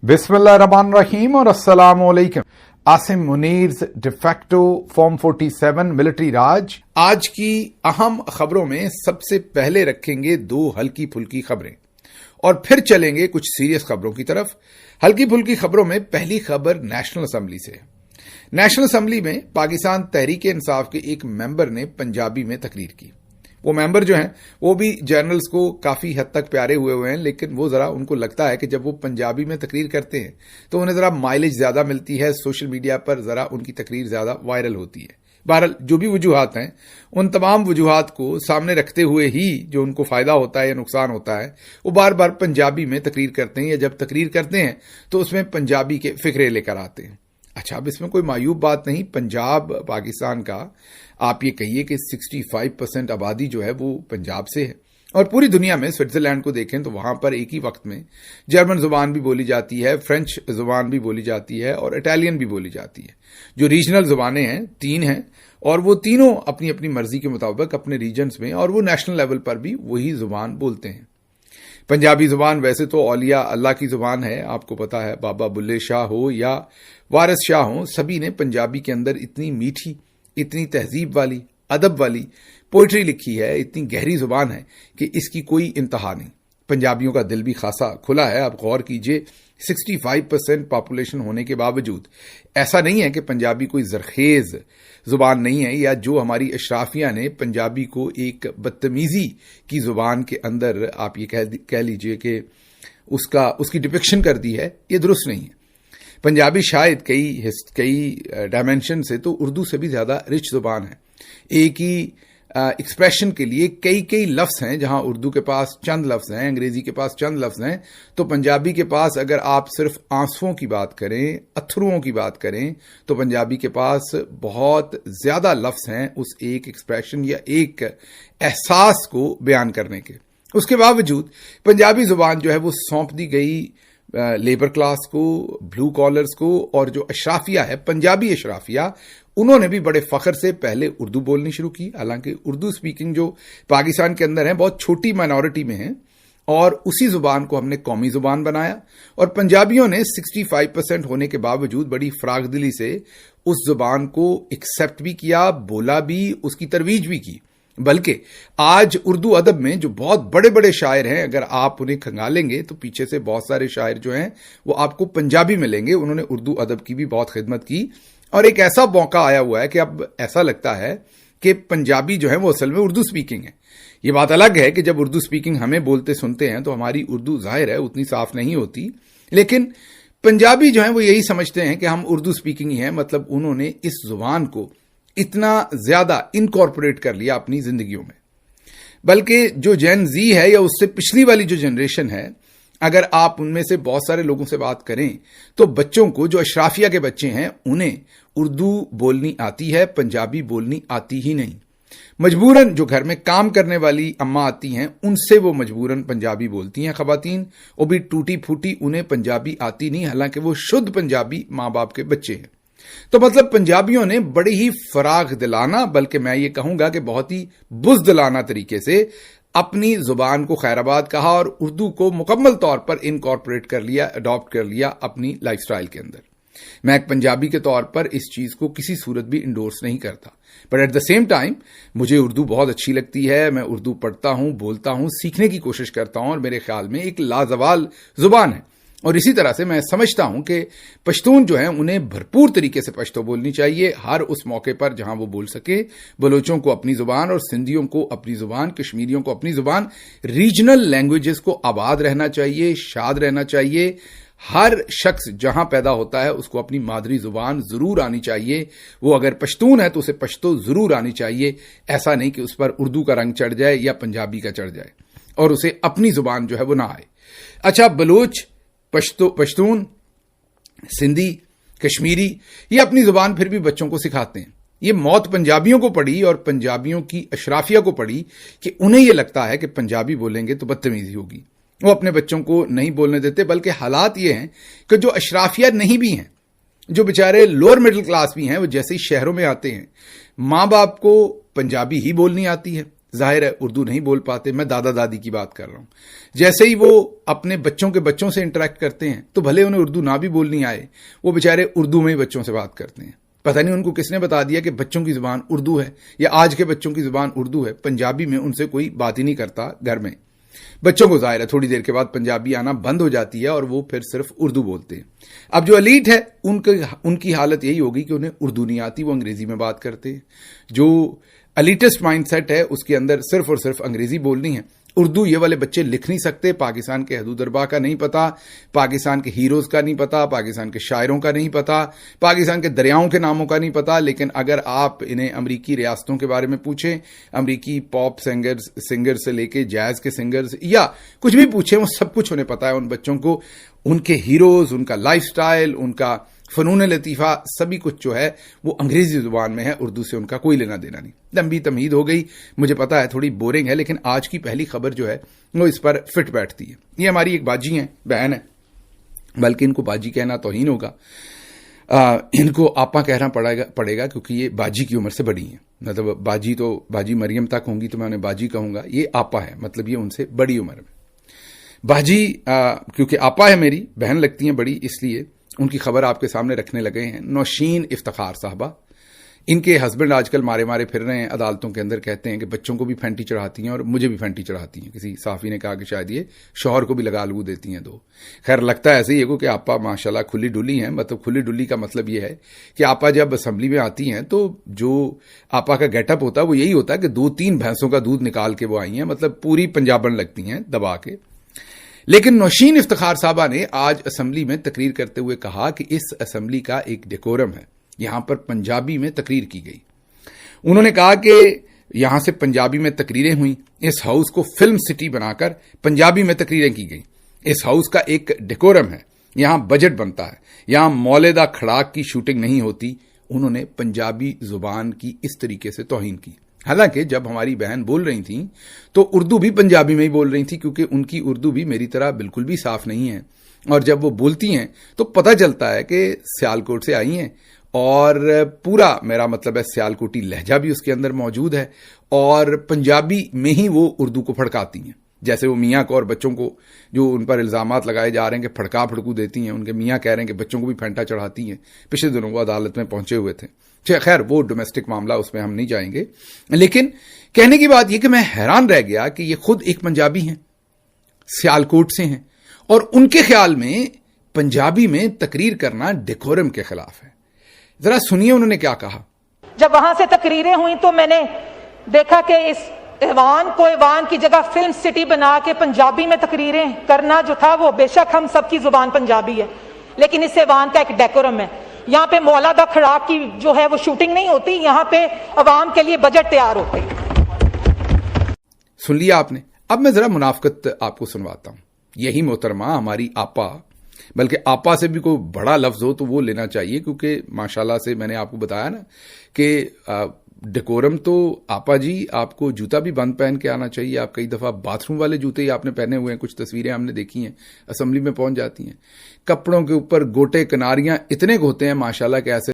बिस्मिल्लाहिर्रहमानिर्रहीम और अस्सलाम वालेकुम। आसिम मुनीर्स डिफेक्टो फॉर्म 47 मिलिट्री राज। आज की अहम खबरों में सबसे पहले रखेंगे दो हल्की फुल्की खबरें और फिर चलेंगे कुछ सीरियस खबरों की तरफ। हल्की फुल्की खबरों में पहली खबर नेशनल असेंबली से। नेशनल असेंबली में पाकिस्तान तहरीक इंसाफ के एक मेंबर ने पंजाबी में तकरीर की। वो मेंबर जो हैं वो भी जर्नल्स को काफी हद तक प्यारे हुए हैं, लेकिन वो जरा उनको लगता है कि जब वो पंजाबी में तकरीर करते हैं तो उन्हें जरा माइलेज ज्यादा मिलती है, सोशल मीडिया पर जरा उनकी तकरीर ज्यादा वायरल होती है। बहरहाल जो भी वजूहात हैं उन तमाम वजूहात को सामने रखते हुए ही जो उनको फायदा होता है या नुकसान होता है वो बार बार पंजाबी में तकरीर करते हैं, या जब तकरीर करते हैं तो उसमें पंजाबी के फिक्रे लेकर आते हैं। अच्छा, अब इसमें कोई मायूब बात नहीं। पंजाब पाकिस्तान का आप ये कहिए कि 65% आबादी जो है वो पंजाब से है, और पूरी दुनिया में स्विट्जरलैंड को देखें तो वहां पर एक ही वक्त में जर्मन जुबान भी बोली जाती है, फ्रेंच जुबान भी बोली जाती है और इटालियन भी बोली जाती है। जो रीजनल जुबानें हैं 3 हैं, और वो तीनों अपनी अपनी मर्जी के मुताबिक अपने रीजन्स में और वो नेशनल लेवल पर भी वही जुबान बोलते हैं। पंजाबी जुबान वैसे तो औलिया अल्लाह की जुबान है, आपको पता है। बाबा बुल्ले शाह हो या वारिस शाह हो, सभी ने पंजाबी के अंदर इतनी मीठी, इतनी तहजीब वाली, अदब वाली पोइट्री लिखी है, इतनी गहरी जुबान है कि इसकी कोई इंतहा नहीं। पंजाबियों का दिल भी खासा खुला है। आप गौर कीजिए, 65% पॉपुलेशन होने के बावजूद ऐसा नहीं है कि पंजाबी कोई जरखेज जुबान नहीं है, या जो हमारी अशराफिया ने पंजाबी को एक बदतमीजी की जुबान के अंदर आप ये कह लीजिए कि उसकी डिपिक्शन कर दी है, ये दुरुस्त नहीं है। पंजाबी शायद कई डायमेंशन से तो उर्दू से भी ज्यादा रिच जुबान है। एक ही एक्सप्रेशन के लिए कई लफ्ज हैं। जहां उर्दू के पास चंद लफ्ज हैं, अंग्रेजी के पास चंद लफ्ज हैं, तो पंजाबी के पास अगर आप सिर्फ आंसुओं की बात करें, अथरुओं की बात करें, तो पंजाबी के पास बहुत ज्यादा लफ्ज हैं उस एक एक्सप्रेशन या एक एहसास को बयान करने के। उसके बावजूद पंजाबी जुबान जो है वो सौंप दी गई लेबर क्लास को, ब्लू कॉलर्स को, और जो अशराफिया है, पंजाबी अशराफिया, उन्होंने भी बड़े फख्र से पहले उर्दू बोलनी शुरू की। हालांकि उर्दू स्पीकिंग जो पाकिस्तान के अंदर है बहुत छोटी माइनॉरिटी में है, और उसी जुबान को हमने कौमी जुबान बनाया, और पंजाबियों ने 65% होने के बावजूद बड़ी फरागदिली से उस जुबान को एक्सेप्ट भी किया, बोला भी, उसकी तरवीज भी की। बल्कि आज उर्दू अदब में जो बहुत बड़े बड़े शायर हैं, अगर आप उन्हें खंगालेंगे तो पीछे से बहुत सारे शायर जो हैं वो आपको पंजाबी मिलेंगे। उन्होंने उर्दू अदब की भी बहुत खिदमत की, और एक ऐसा मौका आया हुआ है कि अब ऐसा लगता है कि पंजाबी जो है वो असल में उर्दू स्पीकिंग है। ये बात अलग है कि जब उर्दू स्पीकिंग हमें बोलते सुनते हैं तो हमारी उर्दू जाहिर है उतनी साफ नहीं होती, लेकिन पंजाबी जो है वो यही समझते हैं कि हम उर्दू स्पीकिंग ही है। मतलब उन्होंने इस जुबान को इतना ज्यादा इनकॉर्पोरेट कर लिया अपनी जिंदगियों में। बल्कि जो जेन जी है या उससे पिछली वाली जो जनरेशन है, अगर आप उनमें से बहुत सारे लोगों से बात करें तो बच्चों को, जो अशराफिया के बच्चे हैं, उन्हें उर्दू बोलनी आती है, पंजाबी बोलनी आती ही नहीं। मजबूरन जो घर में काम करने वाली अम्मा आती हैं उनसे वो मजबूरन पंजाबी बोलती हैं खवातीन, वो भी टूटी फूटी, उन्हें पंजाबी आती नहीं, हालांकि वो शुद्ध पंजाबी माँ बाप के बच्चे हैं। तो मतलब पंजाबियों ने बड़ी ही फराग दिलाना, बल्कि मैं ये कहूंगा कि बहुत ही बुज़दिलाना तरीके से अपनी जुबान को खैराबाद कहा और उर्दू को मुकम्मल तौर पर इनकॉर्पोरेट कर लिया, अडॉप्ट कर लिया अपनी लाइफस्टाइल के अंदर। मैं एक पंजाबी के तौर पर इस चीज को किसी सूरत भी इंडोर्स नहीं करता, but at the same time मुझे उर्दू बहुत अच्छी लगती है। मैं उर्दू पढ़ता हूं, बोलता हूं, सीखने की कोशिश करता हूं, और मेरे ख्याल में एक लाजवाल जुबान है। और इसी तरह से मैं समझता हूं कि पश्तून जो है उन्हें भरपूर तरीके से पश्तो बोलनी चाहिए हर उस मौके पर जहां वो बोल सके। बलोचों को अपनी जुबान, और सिंधियों को अपनी जुबान, कश्मीरियों को अपनी जुबान, रीजनल लैंग्वेजेस को आबाद रहना चाहिए, शाद रहना चाहिए। हर शख्स जहां पैदा होता है उसको अपनी मादरी जुबान जरूर आनी चाहिए। वो अगर पश्तून है तो उसे पश्तो जरूर आनी चाहिए। ऐसा नहीं कि उस पर उर्दू का रंग चढ़ जाए या पंजाबी का चढ़ जाए और उसे अपनी जुबान जो है वो ना आए। अच्छा, बलोच, पश्तून, सिंधी, कश्मीरी, ये अपनी जुबान फिर भी बच्चों को सिखाते हैं। ये मौत पंजाबियों को पड़ी और पंजाबियों की अशराफिया को पड़ी कि उन्हें ये लगता है कि पंजाबी बोलेंगे तो बदतमीजी होगी। वो अपने बच्चों को नहीं बोलने देते, बल्कि हालात ये हैं कि जो अशराफिया नहीं भी हैं, जो बेचारे लोअर मिडिल क्लास भी हैं, वो जैसे ही शहरों में आते हैं, माँ बाप को पंजाबी ही बोलनी आती है, ظاہر ہے اردو نہیں بول پاتے. میں دادا دادی کی بات کر رہا ہوں. جیسے ہی وہ اپنے بچوں کے بچوں سے انٹریکٹ کرتے ہیں تو بھلے انہیں اردو نہ بھی بولنی آئے, وہ بیچارے اردو میں ہی بچوں سے بات کرتے ہیں. پتہ نہیں ان کو کس نے بتا دیا کہ بچوں کی زبان اردو ہے یا آج کے بچوں کی زبان اردو ہے. پنجابی میں ان سے کوئی بات ہی نہیں کرتا گھر میں. بچوں کو ظاہر ہے تھوڑی دیر کے بعد پنجابی آنا بند ہو جاتی ہے اور وہ پھر صرف اردو بولتے ہیں. اب جو ایلیٹ ہے ان کی حالت یہی ہوگی کہ انہیں اردو نہیں آتی, وہ انگریزی میں بات کرتے ہیں. جو ایلیٹسٹ مائنڈ سیٹ ہے اس کے اندر صرف اور صرف انگریزی بولنی ہے. اردو یہ والے بچے لکھ نہیں سکتے. پاکستان کے حدود اربا کا نہیں پتا, پاکستان کے ہیروز کا نہیں پتا, پاکستان کے شاعروں کا نہیں پتا, پاکستان کے دریاؤں کے ناموں کا نہیں پتا. لیکن اگر آپ انہیں امریکی ریاستوں کے بارے میں پوچھیں, امریکی پاپ سنگر سے لے کے جیز کے سنگرز یا کچھ بھی پوچھیں, وہ سب کچھ انہیں پتا ہے ان بچوں کو. ان کے ہیروز, ان کا لائف سٹائل, ان کا فنون لطیفہ, سبھی کچھ جو ہے وہ انگریزی زبان میں ہے. اردو سے ان کا کوئی لینا دینا نہیں. لمبی تمہید ہو گئی, مجھے پتا ہے تھوڑی بورنگ ہے, لیکن آج کی پہلی خبر جو ہے وہ اس پر فٹ بیٹھتی ہے. یہ ہماری ایک باجی ہیں, بہن ہے, بلکہ ان کو باجی کہنا توہین ہوگا, ان کو آپا کہنا پڑے گا کیونکہ یہ باجی کی عمر سے بڑی ہیں. مطلب باجی مریم تک ہوں گی تو میں انہیں باجی کہوں گا. یہ آپا ہے, مطلب یہ ان سے بڑی عمر میں. باجی کیونکہ آپا ہے میری, بہن لگتی ہیں بڑی, اس لیے ان کی خبر آپ کے سامنے رکھنے لگے ہیں. نوشین افتخار صاحبہ, ان کے ہسبینڈ آج کل مارے پھر رہے ہیں عدالتوں کے اندر, کہتے ہیں کہ بچوں کو بھی پھینٹی چڑھاتی ہیں اور مجھے بھی پھینٹی چڑھاتی ہیں. کسی صحافی نے کہا کہ شاید یہ شوہر کو بھی لگا لگو دیتی ہیں دو. خیر لگتا ہے ایسے ہی ہے کہ آپا ماشاءاللہ کھلی ڈلی ہیں. مطلب کھلی ڈلی کا مطلب یہ ہے کہ آپا جب اسمبلی میں آتی ہیں تو جو آپا کا گیٹ اپ ہوتا ہے وہ یہی ہوتا ہے کہ 2-3 بھینسوں کا دودھ نکال کے وہ آئی ہیں. مطلب پوری پنجابن لگتی ہیں دبا کے. لیکن نوشین افتخار صاحبہ نے آج اسمبلی میں تقریر کرتے ہوئے کہا کہ اس اسمبلی کا ایک ڈیکورم ہے, یہاں پر پنجابی میں تقریر کی گئی. انہوں نے کہا کہ یہاں سے پنجابی میں تقریریں ہوئیں, اس ہاؤس کو فلم سٹی بنا کر پنجابی میں تقریریں کی گئیں. اس ہاؤس کا ایک ڈیکورم ہے, یہاں بجٹ بنتا ہے, یہاں مولدہ کھڑاک کی شوٹنگ نہیں ہوتی. انہوں نے پنجابی زبان کی اس طریقے سے توہین کی. حالانکہ جب ہماری بہن بول رہی تھیں تو اردو بھی پنجابی میں ہی بول رہی تھی, کیونکہ ان کی اردو بھی میری طرح بالکل بھی صاف نہیں ہے. اور جب وہ بولتی ہیں تو پتہ چلتا ہے کہ سیالکوٹ سے آئی ہیں, اور پورا میرا مطلب ہے سیالکوٹی لہجہ بھی اس کے اندر موجود ہے, اور پنجابی میں ہی وہ اردو کو پھڑکاتی ہیں. جیسے وہ میاں کو اور بچوں کو جو ان پر الزامات لگائے جا رہے ہیں کہ پھڑکو دیتی ہیں, ان کے میاں کہہ رہے ہیں کہ بچوں کو بھی پھینٹا چڑھاتی ہیں. پچھلے دنوں وہ عدالت میں پہنچے ہوئے تھے. خیر وہ ڈومیسٹک معاملہ, اس میں ہم نہیں جائیں گے. لیکن کہنے کی بات یہ کہ میں حیران رہ گیا کہ یہ خود ایک پنجابی ہیں, سیالکوٹ سے ہیں, اور ان کے خیال میں پنجابی میں تقریر کرنا ڈیکورم کے خلاف ہے. ذرا سنیے انہوں نے کیا کہا. جب وہاں سے تقریریں ہوئیں تو میں نے دیکھا کہ اس ایوان کی جگہ فلم سٹی بنا کے پنجابی میں تقریریں کرنا جو تھا, وہ بے شک ہم سب کی زبان پنجابی ہے, لیکن اس ایوان کا ایک ڈیکورم ہے. یہاں پہ مولدہ کھڑاک کی جو ہے وہ شوٹنگ نہیں ہوتی, یہاں پہ عوام کے لیے بجٹ تیار ہوتے. سن لیا آپ نے. اب میں ذرا منافقت آپ کو سنواتا ہوں. یہی محترمہ ہماری آپا, بلکہ آپا سے بھی کوئی بڑا لفظ ہو تو وہ لینا چاہیے, کیونکہ ماشاءاللہ سے میں نے آپ کو بتایا نا کہ ڈیکورم تو آپا جی آپ کو جوتا بھی بند پہن کے آنا چاہیے. آپ کئی دفعہ باتھ روم والے جوتے ہی آپ نے پہنے ہوئے ہیں, کچھ تصویریں ہم نے دیکھی ہیں, اسمبلی میں پہنچ جاتی ہیں. کپڑوں کے اوپر گوٹے کناریاں اتنے ہوتے ہیں ماشاءاللہ کہ ایسے